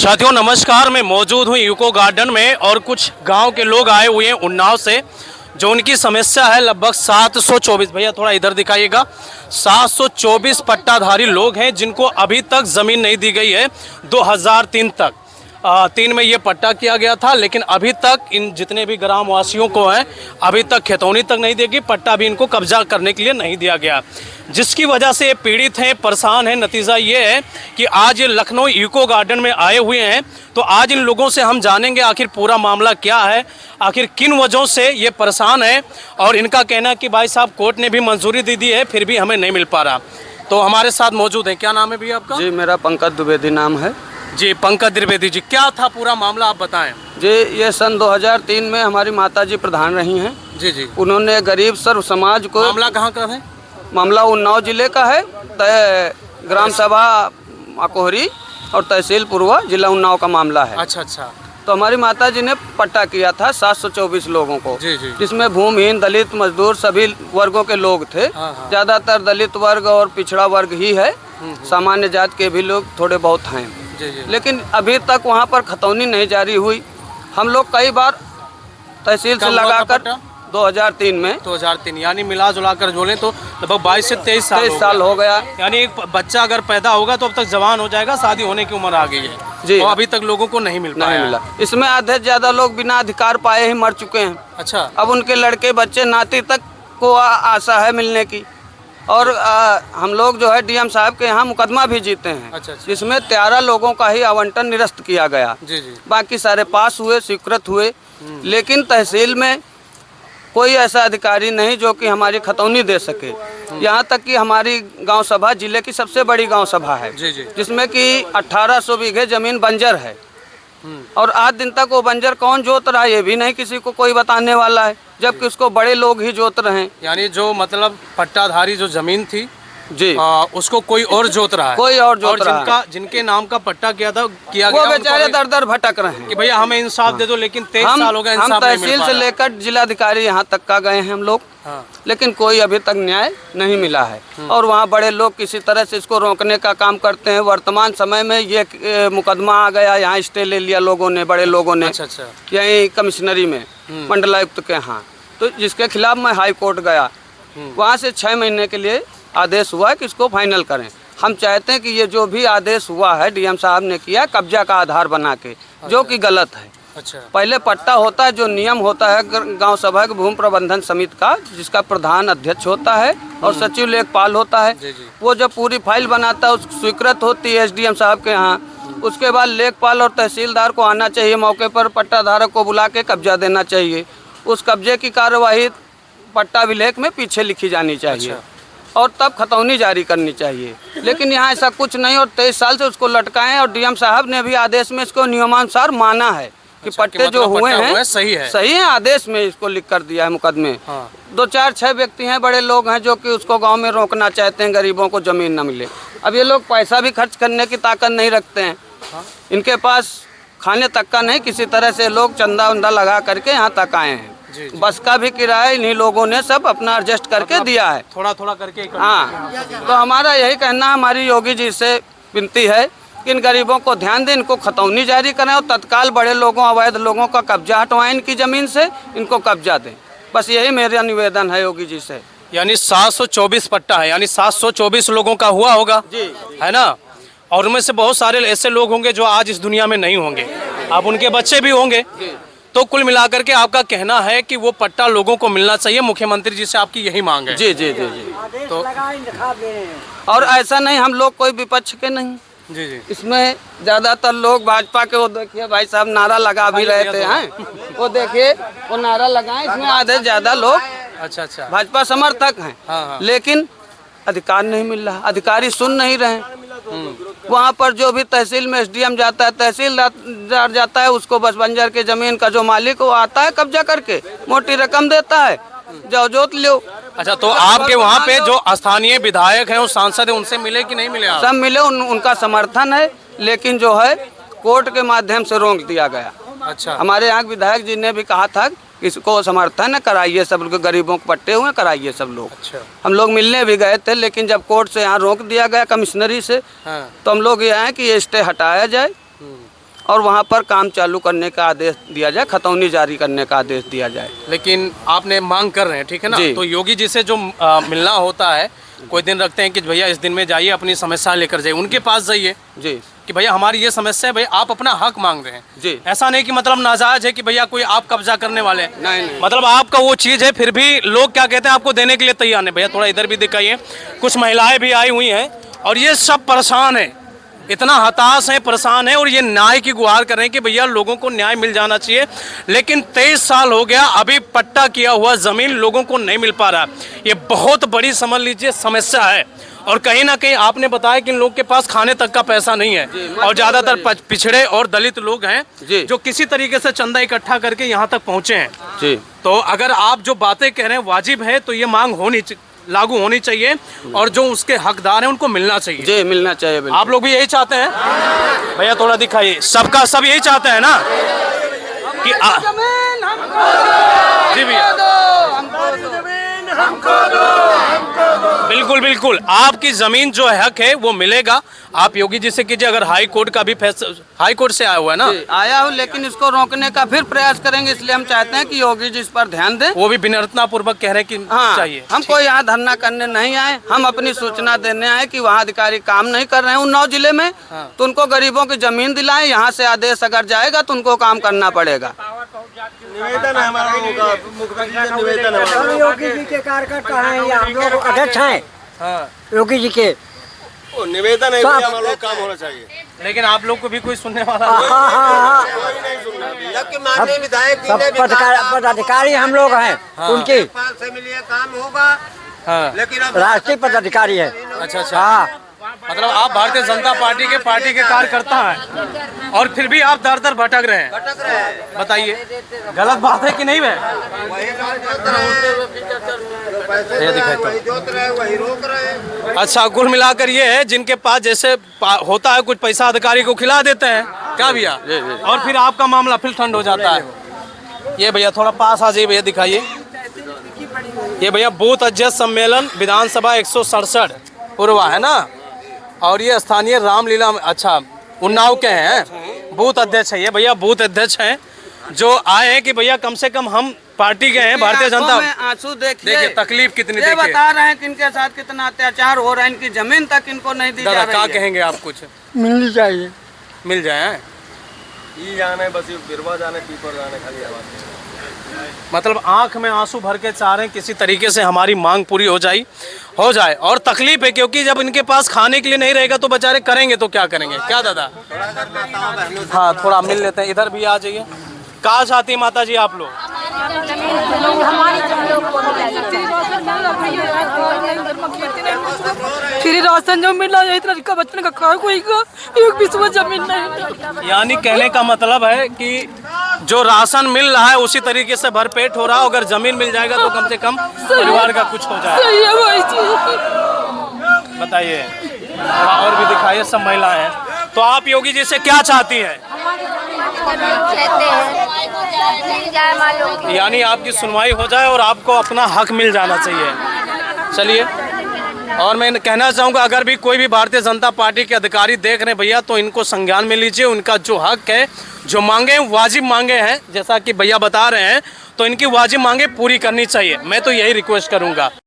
साथियों नमस्कार, मैं मौजूद हूँ यूको गार्डन में और कुछ गांव के लोग आए हुए हैं उन्नाव से। जो उनकी समस्या है लगभग 724, भैया थोड़ा इधर दिखाइएगा, 724 पट्टाधारी लोग हैं जिनको अभी तक ज़मीन नहीं दी गई है। 2003 तक 3 में ये पट्टा किया गया था, लेकिन अभी तक इन जितने भी ग्रामवासियों को हैं अभी तक खतौनी तक नहीं देगी, पट्टा भी इनको कब्जा करने के लिए नहीं दिया गया, जिसकी वजह से ये पीड़ित हैं, परेशान हैं। नतीजा ये है कि आज ये लखनऊ यूको गार्डन में आए हुए हैं, तो आज इन लोगों से हम जानेंगे आखिर पूरा मामला क्या है, आखिर किन वजहों से ये परेशान है। और इनका कहना है कि भाई साहब कोर्ट ने भी मंजूरी दे दी है फिर भी हमें नहीं मिल पा रहा। तो हमारे साथ मौजूद हैं, क्या नाम है भैया आपका? जी मेरा पंकज द्विवेदी नाम है। जी पंकज द्विवेदी जी, क्या था पूरा मामला आप बताएं। जी ये सन 2003 में हमारी माताजी प्रधान रही हैं। जी जी, उन्होंने गरीब सर्व समाज को, मामला कहाँ का है? मामला उन्नाव जिले का है, ग्राम सभा अकोहरी और तहसील पूर्वा जिला उन्नाव का मामला है। अच्छा अच्छा। तो हमारी माताजी ने पट्टा किया था 724 लोगों को, जी जी, जिसमें भूमिहीन, दलित, मजदूर सभी वर्गों के लोग थे। हाँ। ज़्यादातर दलित वर्ग और पिछड़ा वर्ग ही है, सामान्य जात के भी लोग थोड़े बहुत हैं। जी जी। लेकिन अभी तक वहाँ पर खतौनी नहीं जारी हुई। हम लोग कई बार तहसील से लगाकर 2003 में 2003 यानी मिला जुला कर जोड़ें तो लगभग 22 से 23 साल हो गया। यानी एक बच्चा अगर पैदा होगा तो अब तक जवान हो जाएगा, शादी होने की उम्र आ गई है जी। तो अभी तक लोगों को नहीं मिला। इसमें आधे से ज्यादा लोग बिना अधिकार पाए ही मर चुके हैं। अच्छा। अब उनके लड़के बच्चे नाती तक को आशा है मिलने की। और हम लोग जो है डीएम साहब के यहाँ मुकदमा भी जीते हैं। अच्छा। जिसमें 13 लोगों का ही आवंटन निरस्त किया गया। जी जी। बाकी सारे पास हुए, स्वीकृत हुए। लेकिन तहसील में कोई ऐसा अधिकारी नहीं जो कि हमारी खतौनी दे सके। यहाँ तक कि हमारी गांव सभा जिले की सबसे बड़ी गांव सभा है। जी जी। जिसमें कि 1800 बीघे जमीन बंजर है। और आज दिन तक वो बंजर कौन जोत रहा है ये भी नहीं किसी को कोई बताने वाला है, जबकि उसको बड़े लोग ही जोत रहे हैं। यानी जो मतलब पट्टाधारी जो जमीन थी जी, उसको कोई और जोत रहा है, कोई और जोत रहा है। जिनके नाम का पट्टा किया गया वो बेचारे दर दर भटक रहे हैं कि भैया हमें इंसाफ दे दो, लेकिन 23 साल हो गए हम इंसाफ नहीं मिल तहसील पा से रहा। लेकर जिलाधिकारी यहाँ तक का गए हैं हम लोग। हाँ। लेकिन कोई अभी तक न्याय नहीं मिला है। और वहाँ बड़े लोग किसी तरह से इसको रोकने का काम करते हैं। वर्तमान समय में ये मुकदमा आ गया, यहाँ स्टे ले लिया लोगों ने, बड़े लोगों ने। अच्छा अच्छा। यहीं कमिश्नरी में मंडलायुक्त के यहाँ, तो जिसके खिलाफ मैं हाई कोर्ट गया। वहाँ से 6 महीने के लिए आदेश हुआ है कि इसको फाइनल करें। हम चाहते हैं कि ये जो भी आदेश हुआ है डीएम साहब ने किया कब्जा का आधार बना के, जो कि गलत है। अच्छा। पहले पट्टा होता है, जो नियम होता है गांव सभा के भूमि प्रबंधन समिति का, जिसका प्रधान अध्यक्ष होता है और सचिव लेखपाल होता है। जी जी। वो जब पूरी फाइल बनाता है उसकी स्वीकृत होती है एसडीएम साहब के यहाँ। उसके बाद लेखपाल और तहसीलदार को आना चाहिए, मौके पर पट्टाधारक को बुला के कब्जा देना चाहिए। उस कब्जे की कार्यवाही पट्टा विलेख में पीछे लिखी जानी चाहिए। अच्छा। और तब खतौनी जारी करनी चाहिए। लेकिन यहाँ ऐसा कुछ नहीं, और 23 साल से उसको लटकाएं। और डीएम साहब ने भी आदेश में इसको नियमानुसार माना है कि अच्छा, पट्टे जो हुए हैं सही है आदेश में इसको लिख कर दिया है मुकदमे। हाँ। 2 4 6 व्यक्ति हैं, बड़े लोग हैं, जो कि उसको गांव में रोकना चाहते हैं, गरीबों को जमीन न मिले। अब ये लोग पैसा भी खर्च करने की ताकत नहीं रखते हैं। हाँ। इनके पास खाने तक का नहीं, किसी तरह से लोग चंदा उंदा लगा करके यहाँ तक आए हैं। जी जी। बस का भी किराया इन्हीं लोगों ने सब अपना एडजस्ट करके दिया है, थोड़ा थोड़ा करके। हाँ। तो हमारा यही कहना है, हमारी योगी जी से विनती है कि इन गरीबों को ध्यान दें, इनको खतौनी जारी करें और तत्काल बड़े लोगों, अवैध लोगों का कब्जा हटवाएं, इनकी ज़मीन से इनको कब्जा दें। बस यही मेरा निवेदन है योगी जी से। यानी 724 पट्टा है, यानी 724 लोगों का हुआ होगा जी, है ना। और उनमें से बहुत सारे ऐसे लोग होंगे जो आज इस दुनिया में नहीं होंगे, अब उनके बच्चे भी होंगे। तो कुल मिलाकर के आपका कहना है कि वो पट्टा लोगों को मिलना चाहिए, मुख्यमंत्री जी से आपकी यही मांग है? जी जी जी जी। तो और ऐसा नहीं, हम लोग कोई विपक्ष के नहीं। जी जी। इसमें ज़्यादातर लोग भाजपा के, वो देखिए भाई साहब नारा लगा भी रहे थे हैं, वो देखिए वो नारा लगाए। इसमें आधे ज़्यादा लोग अच्छा अच्छा भाजपा समर्थक हैं। हाँ। लेकिन अधिकार नहीं मिल रहा, अधिकारी सुन नहीं रहे। वहाँ पर जो भी तहसील में एसडीएम जाता है, तहसीलदार जाता है, उसको बस बंजर के जमीन का जो मालिक वो आता है, कब्जा करके मोटी रकम देता है, जाओ जोत लो। अच्छा, तो आपके वहाँ पे जो स्थानीय विधायक हैं, वो सांसद हैं, उनसे मिले कि नहीं मिले आप? सब मिले, उनका समर्थन है, लेकिन जो है कोर्ट के माध्यम से रोक दिया गया। अच्छा। हमारे यहाँ विधायक जी ने भी कहा था इसको समर्थन कराइए, सब लोग गरीबों को पट्टे हुए कराइए सब लोग। अच्छा। हम लोग मिलने भी गए थे, लेकिन जब कोर्ट से यहाँ रोक दिया गया कमिश्नरी से, हाँ। तो हम लोग ये आए कि ये स्टे हटाया जाए और वहाँ पर काम चालू करने का आदेश दिया जाए, खतौनी जारी करने का आदेश दिया जाए। लेकिन आपने मांग कर रहे हैं, ठीक है ना? जी। तो योगी जी से जो मिलना होता है, कोई दिन रखते हैं कि भैया इस दिन में जाइए, अपनी समस्या लेकर जाइए, उनके पास जाइए जी कि भैया हमारी ये समस्या है, भैया आप अपना हक मांग रहे हैं। जी। ऐसा नहीं कि मतलब नाजायज है कि भैया कोई आप कब्जा करने वाले हैं। नहीं। मतलब आपका वो चीज़ है, फिर भी लोग क्या कहते हैं, आपको देने के लिए तैयार नहीं। भैया थोड़ा इधर भी दिखाइए, कुछ महिलाएं भी आई हुई हैं और ये सब परेशान है, इतना हताश है, परेशान है और ये न्याय की गुहार कर रहे हैं कि भैया लोगों को न्याय मिल जाना चाहिए। लेकिन 23 साल हो गया, अभी पट्टा किया हुआ ज़मीन लोगों को नहीं मिल पा रहा। ये बहुत बड़ी समझ लीजिए समस्या है और कहीं ना कहीं आपने बताया कि इन लोग के पास खाने तक का पैसा नहीं है और ज़्यादातर पिछड़े और दलित लोग हैं जो किसी तरीके से चंदा इकट्ठा करके यहाँ तक पहुँचे हैं। जी। तो अगर आप जो बातें कह रहे हैं वाजिब है तो ये मांग लागू होनी चाहिए और जो उसके हकदार हैं उनको मिलना चाहिए। जी मिलना चाहिए, बिल्कुल। आप लोग भी यही चाहते हैं? भैया थोड़ा दिखाइए, सबका सब यही चाहते हैं ना कि जी भैया बिल्कुल बिल्कुल, आपकी जमीन जो हक है वो मिलेगा। आप योगी जी से कीजिए, अगर हाई कोर्ट का भी फैसला, हाई कोर्ट से आया हुआ है ना? आया हूँ, लेकिन इसको रोकने का फिर प्रयास करेंगे, इसलिए हम चाहते हैं कि योगी जी इस पर ध्यान दें। वो भी विनम्रता पूर्वक कह रहे हैं कि हाँ, चाहिए। हम कोई यहाँ धरना करने नहीं आए, हम अपनी सूचना देने आए कि वहाँ अधिकारी काम नहीं कर रहे हैं उन्नाव जिले में। हाँ। तो उनको गरीबों की जमीन दिलाएं, यहाँ से आदेश अगर जाएगा तो उनको काम करना पड़ेगा। निवेदन है हमारा, मुख्यमंत्री से निवेदन है। हम योगी जी के कार्यकर्ता हैं या हम लोग अध्यक्ष हैं हाँ। योगी जी के। वो निवेदन है, सब- हमारा लोग काम होना चाहिए। लेकिन आप लोग को भी कोई सुनने वाला हाँ नहीं। हाँ हाँ, कोई नहीं सुन रहा अभी। जबकि माननीय विधायक जी सब ने भी कहा पदाधिकारी हम लोग हैं उनके, पास से मिलिए काम होगा, हाँ। लेकिन अब राष्ट्रीय पदाधिकारी है। अच्छा अच्छा, हाँ, मतलब आप भारतीय जनता पार्टी के कार्यकर्ता हैं और फिर भी आप दर दर भटक रहे हैं। भटक रहे हैं। बताइए गलत बात है कि नहीं है? वही जोत रहे हैं, पैसे ये दिखाई तो। वही जोत रहे हैं, वही रोक रहे हैं। अच्छा, कुल मिलाकर ये है जिनके पास जैसे होता है कुछ पैसा अधिकारी को खिला देते हैं, क्या भैया? और फिर आपका मामला फिर ठंड हो जाता है। ये भैया थोड़ा पास आ जाइए, भैया दिखाइए। ये भैया बूथ अध्यक्ष सम्मेलन विधानसभा 167 पूर्वा है ना, और ये स्थानीय रामलीला, अच्छा उन्नाव के हैं, बूथ अध्यक्ष है ये भैया, बूथ अध्यक्ष हैं जो आए हैं कि भैया कम से कम हम पार्टी के हैं, भारतीय जनता। आंसू देखिए, देखिए तकलीफ कितनी, ये देखिए बता रहे हैं कि इनके साथ कितना अत्याचार हो रहा है, इनकी जमीन तक इनको नहीं दी जा दादा रही क्या है। कहेंगे आप? कुछ मिलनी चाहिए। मिल जाए, ये जाने बस, ये बिरवा जाने, पीपर जाने, खाली आवाज। मतलब आंख में आंसू भर के चाह रहे हैं किसी तरीके से हमारी मांग पूरी हो जाए। और तकलीफ है क्योंकि जब इनके पास खाने के लिए नहीं रहेगा तो बेचारे करेंगे तो क्या करेंगे? क्या दादा? हाँ थोड़ा मिल लेते हैं, इधर भी आ जाइए। कहाँ चाहती माता जी आप लोग? फिर राशन जो मिला है इतना का बच्चन का खा कोई का एक भी सुबह जमीन नहीं। यानी कहने का मतलब है कि जो राशन मिल रहा है उसी तरीके से भरपेट हो रहा है, अगर जमीन मिल जाएगा तो कम से कम परिवार का कुछ हो जाएगा। सही है भाई जी। बताइए, थोड़ा और भी दिखाइए, सब महिलाएं हैं। तो आप योगी जी से क्या चाहती हैं? यानी आपकी सुनवाई हो जाए और आपको अपना हक मिल जाना चाहिए। चलिए, और मैं कहना चाहूँगा अगर भी कोई भी भारतीय जनता पार्टी के अधिकारी देख रहे हैं भैया तो इनको संज्ञान में लीजिए। उनका जो हक है, जो मांगे वाजिब मांगे हैं, जैसा कि भैया बता रहे हैं, तो इनकी वाजिब मांगे पूरी करनी चाहिए। मैं तो यही रिक्वेस्ट करूँगा।